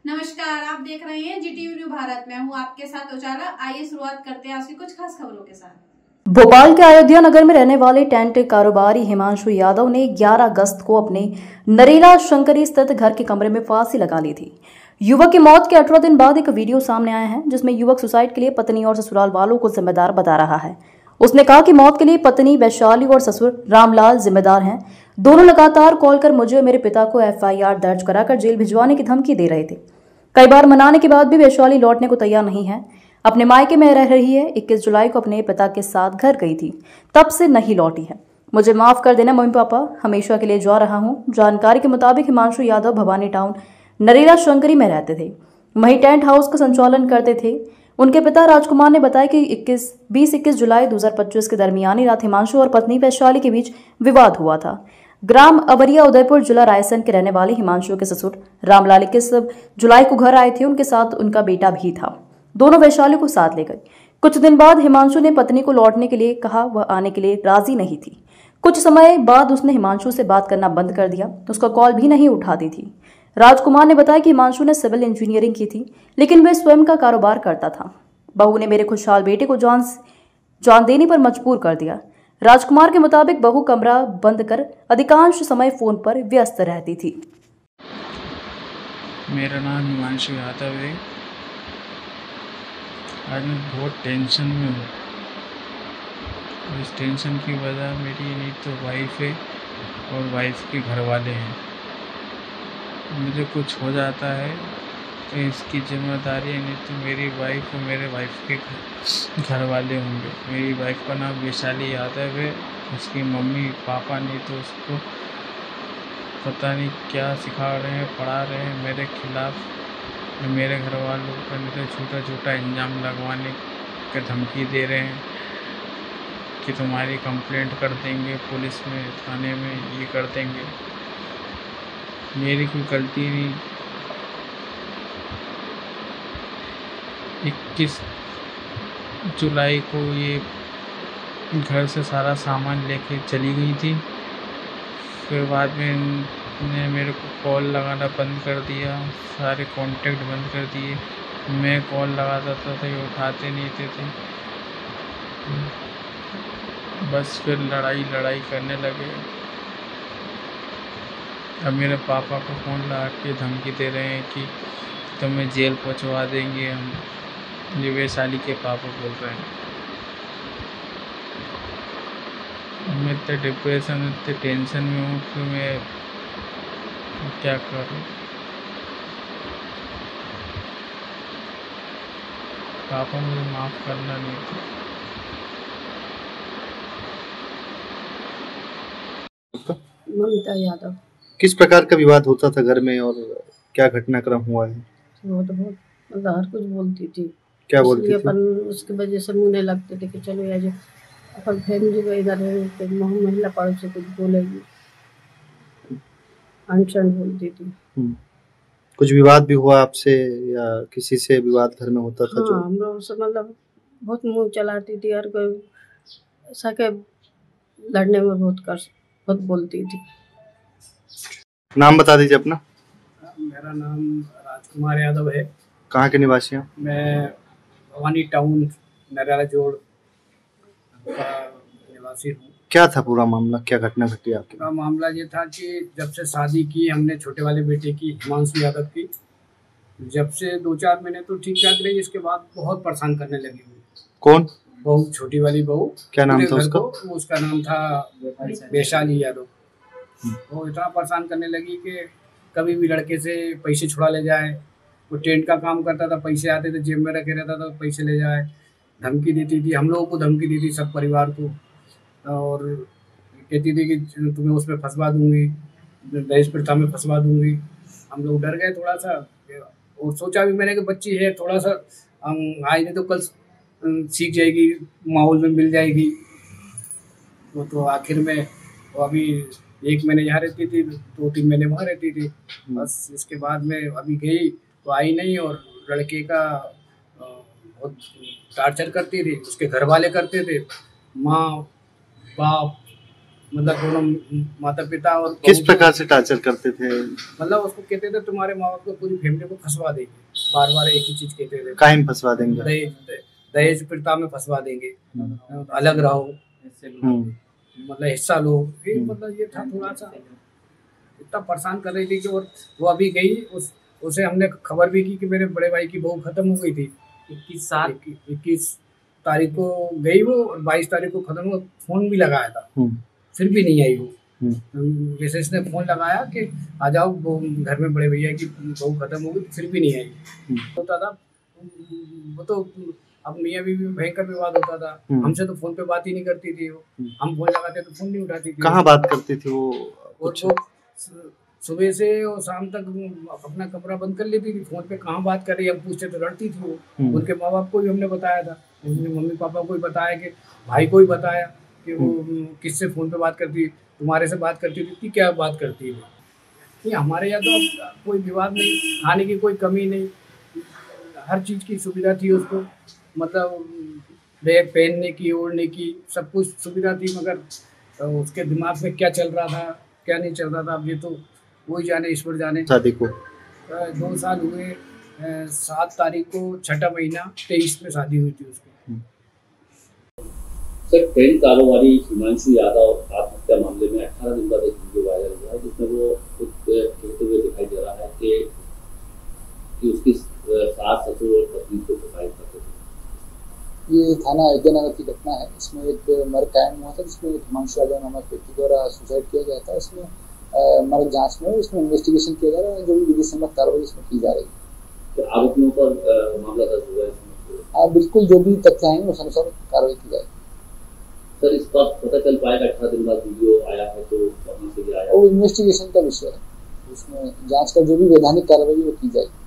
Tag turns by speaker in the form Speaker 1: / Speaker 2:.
Speaker 1: नमस्कार, आप देख रहे हैं जीटीवी न्यू भारत। मैं हूं आपके साथ उजाला। आइए शुरुआत करते हैं आज की कुछ खास खबरों के साथ।
Speaker 2: भोपाल के अयोध्या नगर में रहने वाले टेंट कारोबारी हिमांशु यादव ने 11 अगस्त को अपने नरेला शंकरी स्थित घर के कमरे में फांसी लगा ली थी। युवक की मौत के 18 दिन बाद एक वीडियो सामने आया है जिसमें युवक सुसाइड के लिए पत्नी और ससुराल वालों को जिम्मेदार बता रहा है। उसने कहा कि मौत के लिए पत्नी वैशाली और ससुर रामलाल जिम्मेदार हैं। दोनों लगातार कॉल कर मुझे और मेरे पिता को FIR दर्ज कराकर जेल भिजवाने की धमकी दे रहे थे। कई बार मनाने के बाद भी वैशाली लौटने को तैयार नहीं है। अपने मायके में रह रही है। 21 जुलाई को अपने पिता के साथ घर गई थी, तब से नहीं लौटी है। मुझे माफ कर देना मम्मी पापा, हमेशा के लिए जा रहा हूँ। जानकारी के मुताबिक हिमांशु यादव भवानी टाउन नरेला शंकरी में रहते थे, वहीं टेंट हाउस का संचालन करते थे। उनके पिता राजकुमार ने बताया कि 20-21 जुलाई 2025 के दरमियानी रात हिमांशु और पत्नी वैशाली के बीच विवाद हुआ था। ग्राम अबरिया उदयपुर जिला रायसेन के रहने वाले हिमांशु के ससुर रामलाल 21 जुलाई को घर आए थे। उनके साथ उनका बेटा भी था। दोनों वैशाली को साथ ले गए। कुछ दिन बाद हिमांशु ने पत्नी को लौटने के लिए कहा, वह आने के लिए राजी नहीं थी। कुछ समय बाद उसने हिमांशु से बात करना बंद कर दिया, उसका कॉल भी नहीं उठाती थी। राजकुमार ने बताया कि हिमांशु ने सिविल इंजीनियरिंग की थी, लेकिन वह स्वयं का कारोबार करता था। बहू ने मेरे खुशहाल बेटे को जान देने पर मजबूर कर दिया। राजकुमार के मुताबिक बहू कमरा बंद कर अधिकांश समय फोन पर व्यस्त रहती थी।
Speaker 3: मेरा नाम हिमांशु यादव है। आज मैं बहुत टेंशन में हूँ। इस टेंशन की वजह मेरी नहीं तो वाइफ है और वाइफ के घर वाले हैं। मुझे कुछ हो जाता है तो इसकी जिम्मेदारी नहीं तो मेरी वाइफ और मेरे वाइफ के घर वाले होंगे। मेरी वाइफ का नाम वैशाली यादव है। उसकी मम्मी पापा नहीं तो उसको पता नहीं क्या सिखा रहे हैं, पढ़ा रहे हैं मेरे खिलाफ। मेरे घर वालों का नहीं तो छोटा छोटा इल्ज़ाम लगवाने की धमकी दे रहे हैं कि तुम्हारी कंप्लेंट कर देंगे पुलिस में, थाने में, ये कर देंगे। मेरी कोई गलती नहीं। 21 जुलाई को ये घर से सारा सामान लेके चली गई थी। फिर बाद में इन्होंने मेरे को कॉल लगाना बंद कर दिया, सारे कांटेक्ट बंद कर दिए। मैं कॉल लगाता था तो ये उठाते नहीं थे। बस फिर लड़ाई करने लगे। अब मेरे पापा को फ़ोन लगा के धमकी दे रहे हैं कि तुम्हें जेल पहुंचवा देंगे हम। ये वैशाली के पापा बोल रहे हैं। मैं इतने डिप्रेशन, इतने टेंशन में हूँ कि मैं क्या करूँ। पापा मुझे माफ़ करना नहीं था।
Speaker 4: ममता यादव।
Speaker 5: किस प्रकार का विवाद होता था घर में और क्या घटनाक्रम हुआ है?
Speaker 4: वो तो बहुत मतलब हर कुछ बोलती थी।
Speaker 5: क्या बोलती थी?
Speaker 4: अपन उसकी वजह से मुँह नहीं लगते थे कि चलो यार अपन फैमिली को इधर है तो महिला पड़ोस से कुछ बोलेगी, अनशन बोलती थी।
Speaker 5: कुछ विवाद भी हुआ आपसे या किसी से विवाद घर में होता था?
Speaker 4: हाँ, हम लोग से मतलब बहुत मुँह चलाती थी और कोई ऐसा के लड़ने में बहुत बोलती थी।
Speaker 5: नाम बता दीजिए अपना।
Speaker 6: मेरा नाम राजकुमार यादव है।
Speaker 5: कहाँ के निवासी हैं?
Speaker 6: मैं भवानी टाउन नरेला जोड़ का निवासी हूँ।
Speaker 5: क्या था पूरा मामला, क्या घटना घटी आपके?
Speaker 6: पूरा मामला ये था कि जब से शादी की हमने छोटे वाले बेटे की, हिमांशु यादव की, जब से 2-4 महीने तो ठीक ठाक रही। इसके बाद बहुत परेशान करने लगी।
Speaker 5: कौन?
Speaker 6: बहू, छोटी वाली बहू।
Speaker 5: क्या नाम था उसका?
Speaker 6: उसका नाम था वैशाली यादव। वो इतना परेशान करने लगी कि कभी भी लड़के से पैसे छुड़ा ले जाए। वो टेंट का काम करता था, पैसे आते थे जेब में रखे रहता था, पैसे ले जाए। धमकी देती थी, हम लोगों को धमकी दी थी, सब परिवार को। और कहती थी कि तुम्हें उसमें फंसवा दूंगी, दहेज प्रथा में फंसवा दूंगी। हम लोग डर गए थोड़ा सा और सोचा भी मैंने कि बच्ची है, थोड़ा सा हम आज नहीं तो कल सीख जाएगी, माहौल में मिल जाएगी। वो तो आखिर में वो अभी 1 महीने यहाँ रहती थी, 2-3 महीने वहाँ रहती थी। बस इसके बाद में अभी गई तो आई नहीं। और लड़के का बहुत टार्चर करती थी, उसके घर वाले करते थे, माँ बाप मतलब दोनों माता पिता और
Speaker 5: किस प्रकार से टॉर्चर करते थे?
Speaker 6: मतलब उसको कहते थे तुम्हारे माँ बाप को पूरी फैमिली को फंसवा देंगे, बार बार एक ही चीज कहते थे,
Speaker 5: काहे में फंसवा देंगे?
Speaker 6: दहेज प्रथा में फंसवा देंगे, अलग रहो, मतलब हिस्सा लो, मतलब ये था थोड़ा सा, इतना परेशान कर रही थी कि और वो अभी गई, उसे हमने खबर भी की कि मेरे बड़े भाई की बहू खत्म हो गई थी 21 तारीख को गई वो, और 22 तारीख को खत्म हुआ। फोन भी लगाया था, फिर भी नहीं आई वो। जैसे इसने फोन लगाया कि आ जाओ वो घर में बड़े भैया की बहू खत्म हो गई, फिर भी नहीं आई। होता था वो तो, अब मियाँ बीवी में भयंकर विवाद होता था। हमसे तो फोन पे बात ही नहीं करती थी वो, हम फोन लगाते तो फोन नहीं उठाती थी।
Speaker 5: कहाँ बात करती थी वो?
Speaker 6: और वो सुबह से और शाम तक अपना कमरा बंद कर लेती थी, फोन पे कहाँ बात कर रही है, हम पूछते तो लड़ती थी वो। उनके माँ बाप को भी हमने बताया था, उन्होंने मम्मी पापा को भी बताया, कि भाई को भी बताया कि वो किससे फोन पे बात करती, तुम्हारे से बात करती थी, क्या बात करती है। ये हमारे यहाँ तो कोई विवाद नहीं, खाने की कोई कमी नहीं, हर चीज़ की सुविधा थी उसको, मतलब बैग पहनने की, ओढ़ने की, सब कुछ सुविधा थी। मगर उसके दिमाग में क्या चल रहा था, क्या नहीं चल रहा था, अब ये तो वही जाने, ईश्वर जाने।
Speaker 5: शादी को
Speaker 6: 2 साल हुए, 7 तारीख को 6ठा महीना 23 में शादी हुई थी उसकी।
Speaker 7: सर, टेंट कारोबारी हिमांशु यादव आत्महत्या मामले में 18 दिन बाद एक वीडियो वायरल हुआ है, जिसमें वो खुद कहते हुए दिखाई दे रहा है कि उसकी सास, ससुर और पत्नी को प्रताड़ित करते थे।
Speaker 8: ये थाना अयोध्या नगर की घटना है। इसमें एक मर्ग कायम हुआ था, जिसमें एक हिमांशु यादव नामक व्यक्ति द्वारा सुसाइड किया गया था। इसमें मर्ग जांच में इसमें इन्वेस्टिगेशन किया जा रहा है, जो भी विधि सम्मत कार्रवाई इसमें की जा रही है।
Speaker 7: तो आरोपियों पर मामला दर्ज हुआ है?
Speaker 8: हाँ बिल्कुल, जो भी तथ्य आएंगे उस अनुसार कार्रवाई की जाएगी।
Speaker 7: सर, इस बात पता चल पाएगा 18 दिन बाद वीडियो आया है तो कहाँ से आया?
Speaker 8: वो इन्वेस्टिगेशन का विषय है, उसमें जांच कर जो भी वैधानिक कार्रवाई वो की जाएगी।